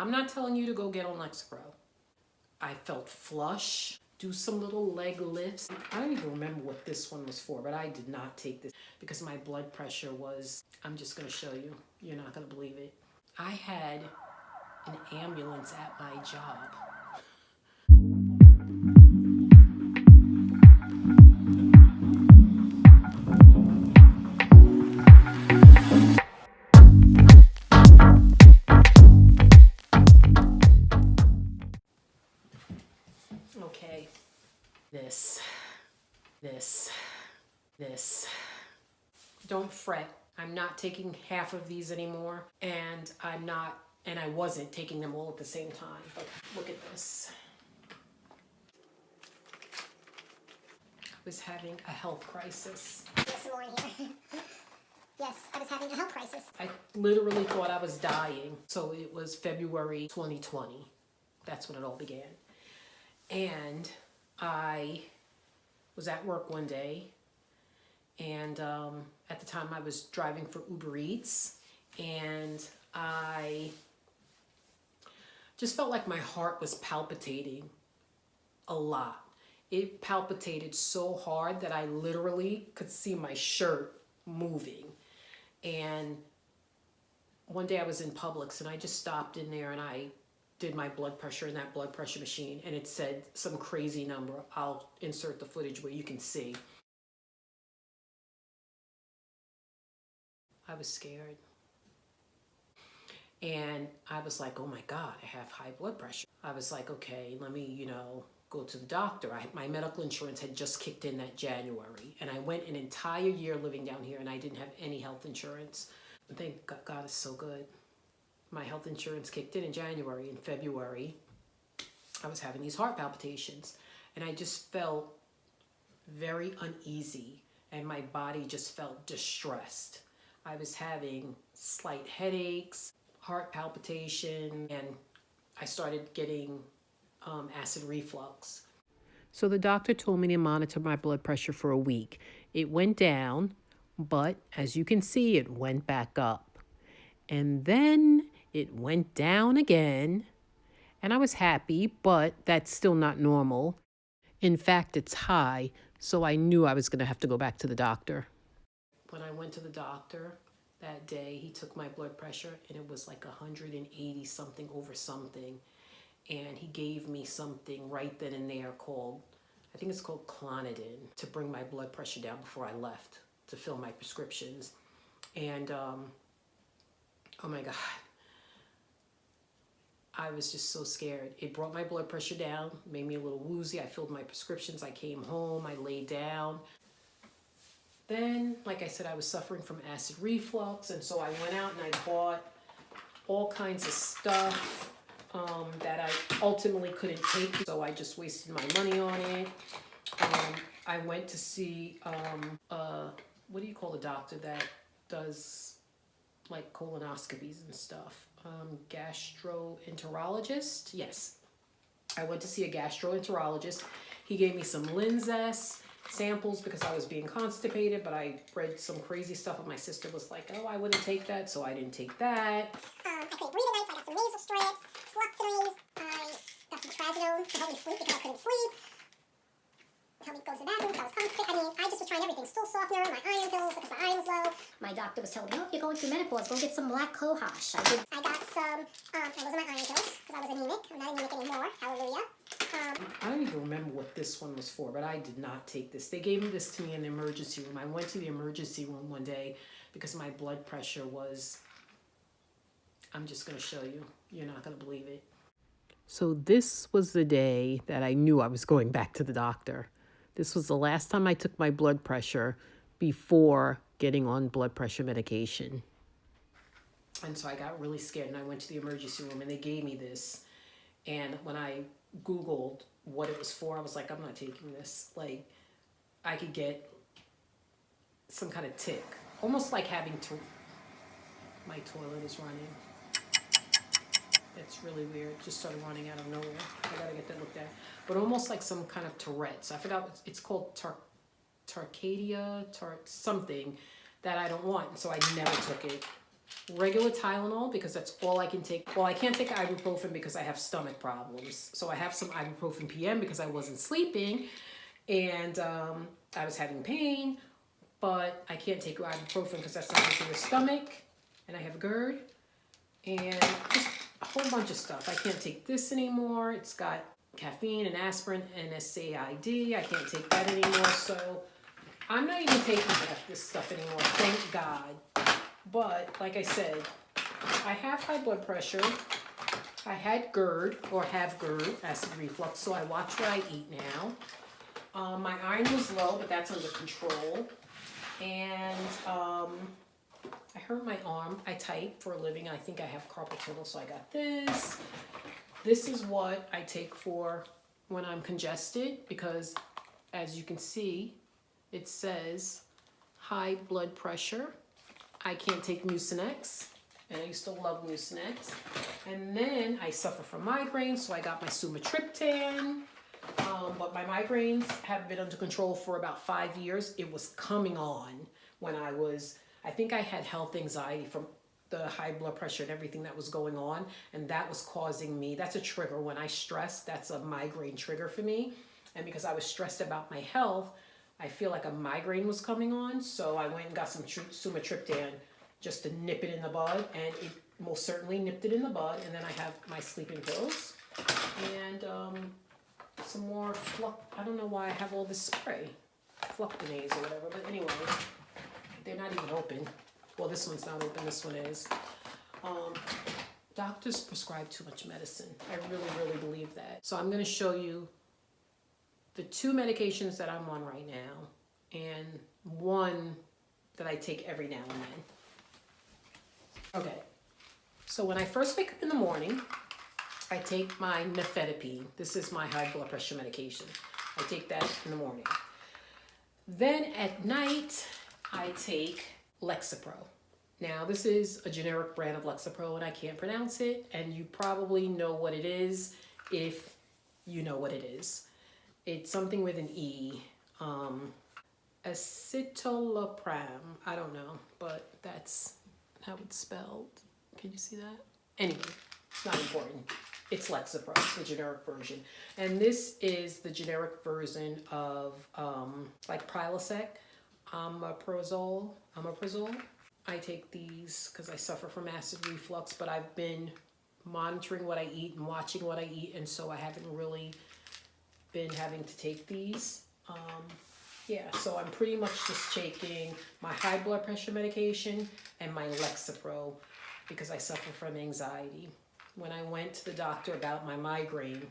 I'm not telling you to go get on Lexapro. I felt flush. Do some little leg lifts. I don't even remember what this one was for, but I did not take this because my blood pressure was, I'm just going to show you. You're not going to believe it. I had an ambulance at my job. Okay, this. Don't fret. I'm not taking half of these anymore, and I wasn't taking them all at the same time. But look at this. I was having a health crisis. There's some more in here. Yes, I was having a health crisis. I literally thought I was dying. So it was February 2020. That's when it all began. And I was at work one day, and at the time I was driving for Uber Eats, and I just felt like my heart was palpitating a lot. It palpitated so hard that I literally could see my shirt moving. And one day I was in Publix, and I just stopped in there and I did my blood pressure in that blood pressure machine, and it said some crazy number. I'll insert the footage where you can see. I was scared. And I was like, oh my God, I have high blood pressure. I was like, okay, let me, go to the doctor. My medical insurance had just kicked in that January, and I went an entire year living down here and I didn't have any health insurance. But thank God, God is so good. My health insurance kicked in January. In February, I was having these heart palpitations, and I just felt very uneasy, and my body just felt distressed. I was having slight headaches, heart palpitation, and I started getting acid reflux. So the doctor told me to monitor my blood pressure for a week. It went down, but as you can see, it went back up. And then it went down again, and I was happy, but that's still not normal. In fact, it's high, so I knew I was going to have to go back to the doctor. When I went to the doctor that day, he took my blood pressure, and it was like 180 something over something. And he gave me something right then and there called, I think it's called Clonidine, to bring my blood pressure down before I left to fill my prescriptions. And oh my God, I was just so scared. It brought my blood pressure down, made me a little woozy. I filled my prescriptions. I came home. I laid down. Then, like I said, I was suffering from acid reflux. And so I went out and I bought all kinds of stuff that I ultimately couldn't take. So I just wasted my money on it. I went to see, what do you call the doctor that does like colonoscopies and stuff? Gastroenterologist. Yes, I went to see a gastroenterologist. He gave me some Linzess samples because I was being constipated, but I read some crazy stuff, and my sister was like, oh, I wouldn't take that, so I didn't take that. I couldn't breathe at night, so I got some nasal strips, fluoxetines, I got some trazodone to help me sleep because I couldn't sleep. Help me go to the bathroom because I was constipated. I just was trying everything. Stool softener, my iron pills because my iron was low. My doctor was telling me, oh, you're going through menopause. Go get some black cohosh. I got some, those are my iron pills because I was anemic. I'm not anemic anymore. Hallelujah. I don't even remember what this one was for, but I did not take this. They gave me this to me in the emergency room. I went to the emergency room one day because my blood pressure was, I'm just going to show you. You're not going to believe it. So this was the day that I knew I was going back to the doctor. This was the last time I took my blood pressure before getting on blood pressure medication. And so I got really scared, and I went to the emergency room, and they gave me this. And when I Googled what it was for, I was like, I'm not taking this. Like, I could get some kind of tick. Almost like having to... My toilet is running. It's really weird. It just started running out of nowhere. I gotta get that looked at. But almost like some kind of Tourette's. I forgot what it's called, something that I don't want. And so I never took it. regular Tylenol because that's all I can take. Well, I can't take ibuprofen because I have stomach problems. So I have some ibuprofen PM because I wasn't sleeping and I was having pain, but I can't take ibuprofen because that's not good for your stomach, and I have GERD, and just a whole bunch of stuff. I can't take this anymore. It's got caffeine and aspirin and NSAID. I can't take that anymore, so I'm not even taking this stuff anymore, thank God. But like I said, I have high blood pressure. I had GERD, or have GERD, acid reflux, so I watch what I eat now. My iron was low, but that's under control. And I hurt my arm. I type for a living. I think I have carpal tunnel, so I got this. This is what I take for when I'm congested, because as you can see, it says high blood pressure. I can't take Mucinex, and I used to love Mucinex. And then I suffer from migraines, so I got my sumatriptan. But my migraines have been under control for about 5 years. It was coming on when I think I had health anxiety from the high blood pressure and everything that was going on, and that was causing me, that's a trigger. When I stress, that's a migraine trigger for me. And because I was stressed about my health, I feel like a migraine was coming on, so I went and got some sumatriptan just to nip it in the bud, and it most certainly nipped it in the bud. And then I have my sleeping pills and some more I don't know why I have all this spray, Fluctinase or whatever, but anyway, they're not even open. Well, this one's not open, this one is. Doctors prescribe too much medicine. I really, really believe that. So I'm gonna show you the 2 medications that I'm on right now, and one that I take every now and then. Okay, so when I first wake up in the morning, I take my nifedipine. This is my high blood pressure medication. I take that in the morning. Then at night, I take Lexapro. Now, this is a generic brand of Lexapro, and I can't pronounce it, and you probably know what it is if you know what it is. It's something with an E. Escitalopram. I don't know, but that's how it's spelled. Can you see that? Anyway, it's not important. It's Lexapro, the generic version. And this is the generic version of like Prilosec, omeprazole. I take these because I suffer from acid reflux, but I've been monitoring what I eat and watching what I eat, and so I haven't really been having to take these. Yeah, so I'm pretty much just taking my high blood pressure medication and my Lexapro because I suffer from anxiety. When I went to the doctor about my migraine,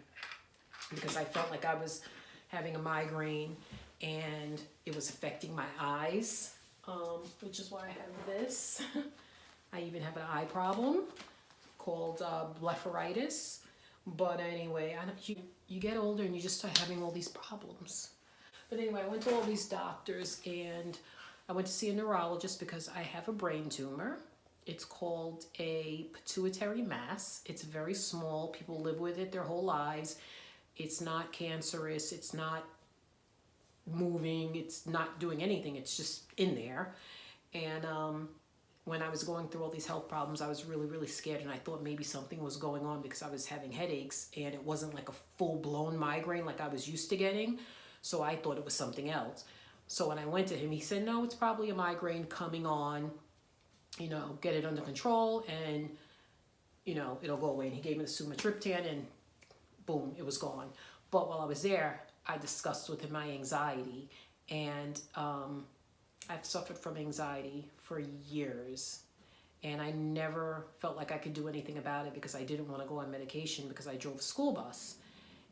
because I felt like I was having a migraine and it was affecting my eyes, which is why I have this. I even have an eye problem called blepharitis. But anyway, you get older and you just start having all these problems. But anyway, I went to all these doctors, and I went to see a neurologist because I have a brain tumor. It's called a pituitary mass. It's very small. People live with it their whole lives. It's not cancerous. It's not moving. It's not doing anything. It's just in there. And when I was going through all these health problems, I was really, really scared, and I thought maybe something was going on because I was having headaches, and it wasn't like a full-blown migraine like I was used to getting. So I thought it was something else. So when I went to him, he said, no, it's probably a migraine coming on. You know, get it under control, and, you know, it'll go away. And he gave me the sumatriptan, and boom, it was gone. But while I was there, I discussed with him my anxiety, and I've suffered from anxiety for years, and I never felt like I could do anything about it because I didn't want to go on medication because I drove a school bus.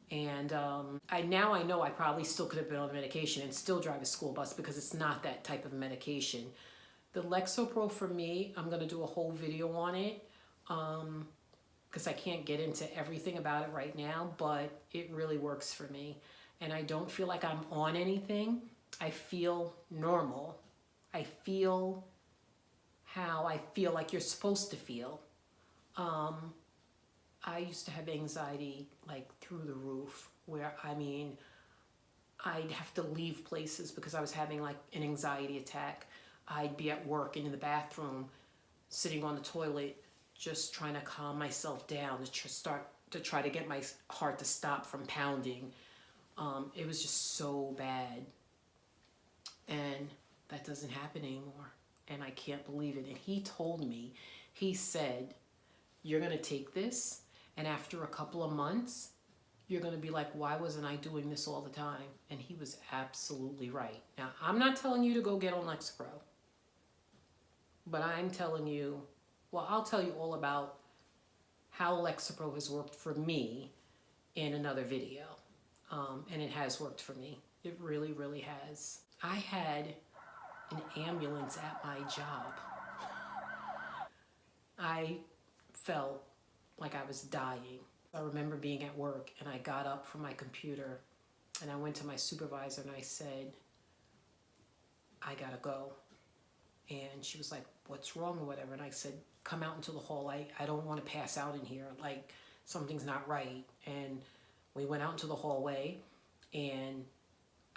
And now I know I probably still could have been on medication and still drive a school bus because it's not that type of medication. The Lexapro for me, I'm going to do a whole video on it because I can't get into everything about it right now, but it really works for me. And I don't feel like I'm on anything. I feel normal. I feel how I feel like you're supposed to feel. I used to have anxiety like through the roof, where, I mean, I'd have to leave places because I was having like an anxiety attack. I'd be at work and in the bathroom sitting on the toilet, just trying to calm myself down to try to get my heart to stop from pounding. It was just so bad. And that doesn't happen anymore. And I can't believe it. And he told me, he said, you're going to take this, and after a couple of months, you're going to be like, why wasn't I doing this all the time? And he was absolutely right. Now, I'm not telling you to go get on Lexapro, but I'm telling you, well, I'll tell you all about how Lexapro has worked for me in another video. And it has worked for me. It really, really has. I had an ambulance at my job. I felt like I was dying. I remember being at work and I got up from my computer and I went to my supervisor and I said, I gotta go. And she was like, what's wrong or whatever? And I said, come out into the hall. I don't want to pass out in here. Like, something's not right. And we went out into the hallway and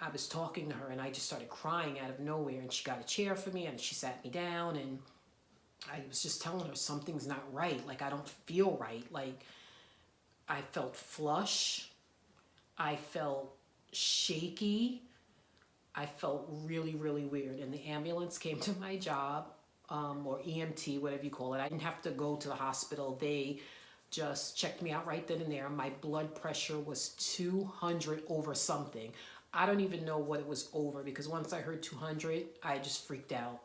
I was talking to her and I just started crying out of nowhere. And she got a chair for me and she sat me down and I was just telling her something's not right. Like, I don't feel right. Like, I felt flush. I felt shaky. I felt really, really weird. And the ambulance came to my job, or EMT, whatever you call it. I didn't have to go to the hospital. They just checked me out right then and there. My blood pressure was 200 over something. I don't even know what it was over, because once I heard 200, I just freaked out.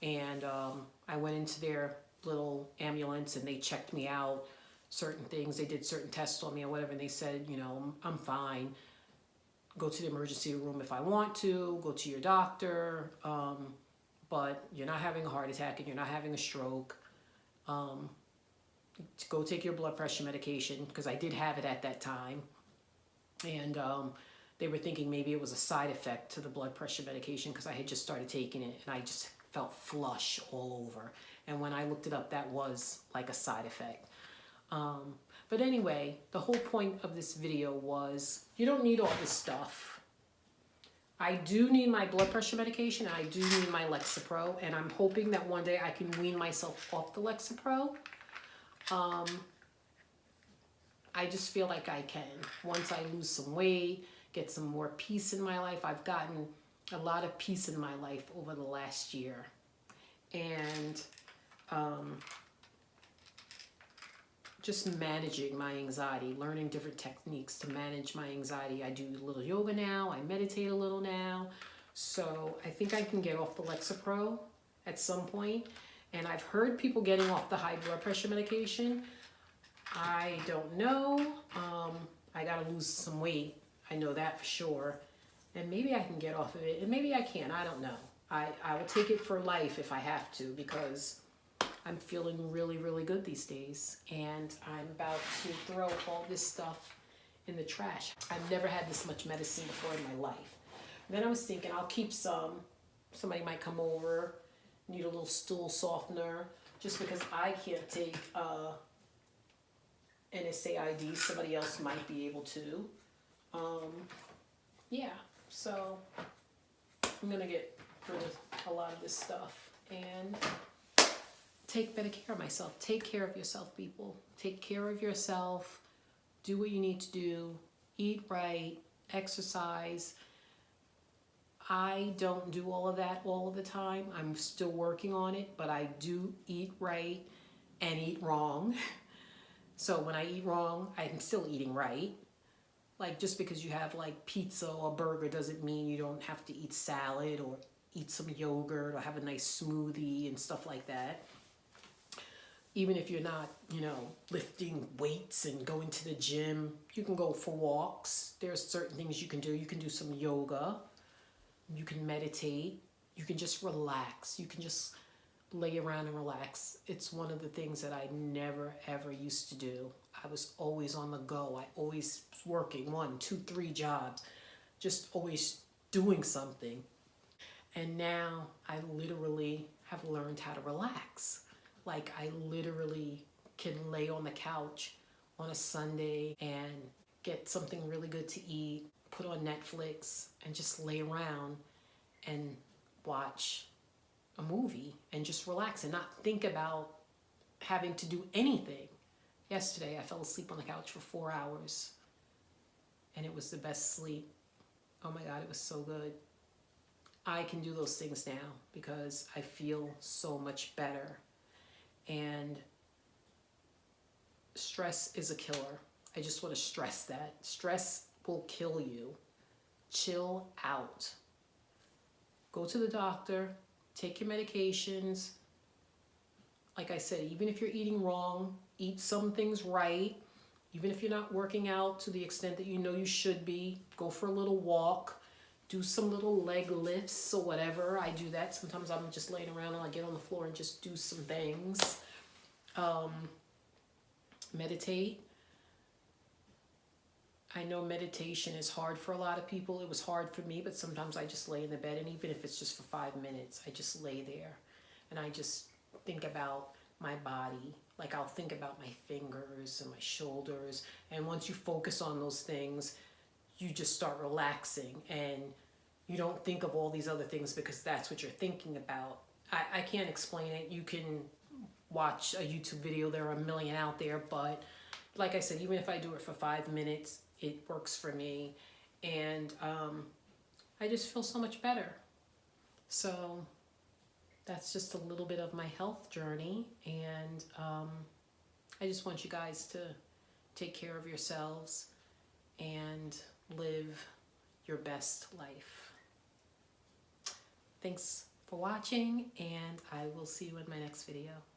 And I went into their little ambulance and they checked me out, certain things. They did certain tests on me or whatever, and they said, you know, I'm fine. Go to the emergency room if I want to, go to your doctor, but you're not having a heart attack and you're not having a stroke. Go take your blood pressure medication, because I did have it at that time. And they were thinking maybe it was a side effect to the blood pressure medication, because I had just started taking it and I just felt flush all over. And when I looked it up, that was like a side effect. But anyway, the whole point of this video was, you don't need all this stuff. I do need my blood pressure medication. I do need my Lexapro, and I'm hoping that one day I can wean myself off the Lexapro. I just feel like I can. Once I lose some weight, get some more peace in my life. I've gotten a lot of peace in my life over the last year. And just managing my anxiety, learning different techniques to manage my anxiety. I do a little yoga now. I meditate a little now. So I think I can get off the Lexapro at some point. And I've heard people getting off the high blood pressure medication. I don't know. I gotta lose some weight. I know that for sure. And maybe I can get off of it. And maybe I can. I don't know. I will take it for life if I have to, because I'm feeling really, really good these days. And I'm about to throw all this stuff in the trash. I've never had this much medicine before in my life. And then I was thinking I'll keep some. Somebody might come over, need a little stool softener, just because I can't take NSAID. Somebody else might be able to. Yeah, so I'm gonna get rid of a lot of this stuff and take better care of myself. Take care of yourself, people. Take care of yourself. Do what you need to do. Eat right. Exercise. I don't do all of that all of the time. I'm still working on it, but I do eat right and eat wrong. So when I eat wrong, I'm still eating right. Like, just because you have like pizza or burger doesn't mean you don't have to eat salad or eat some yogurt or have a nice smoothie and stuff like that. Even if you're not, you know, lifting weights and going to the gym, you can go for walks. There's certain things you can do. You can do some yoga. You can meditate. You can just relax. You can just lay around and relax. It's one of the things that I never, ever used to do. I was always on the go. I always was working 1, 2, 3 jobs, just always doing something. And now I literally have learned how to relax. Like, I literally can lay on the couch on a Sunday and get something really good to eat, put on Netflix, and just lay around and watch a movie and just relax and not think about having to do anything. Yesterday, I fell asleep on the couch for 4 hours, and it was the best sleep. Oh my God, it was so good. I can do those things now because I feel so much better. And stress is a killer. I just want to stress that. Stress will kill you. Chill out. Go to the doctor. Take your medications. Like I said, even if you're eating wrong, eat some things right. Even if you're not working out to the extent that you know you should be, go for a little walk. Do some little leg lifts or whatever. I do that. Sometimes I'm just laying around and I get on the floor and just do some things. Meditate. I know meditation is hard for a lot of people. It was hard for me, but sometimes I just lay in the bed, and even if it's just for 5 minutes, I just lay there and I just think about my body. Like I'll think about my fingers and my shoulders, and once you focus on those things, you just start relaxing and you don't think of all these other things because that's what you're thinking about. I can't explain it. You can watch a YouTube video. There are a million out there, but like I said, even if I do it for 5 minutes, it works for me, and I just feel so much better. So that's just a little bit of my health journey, and I just want you guys to take care of yourselves and live your best life. Thanks for watching, and I will see you in my next video.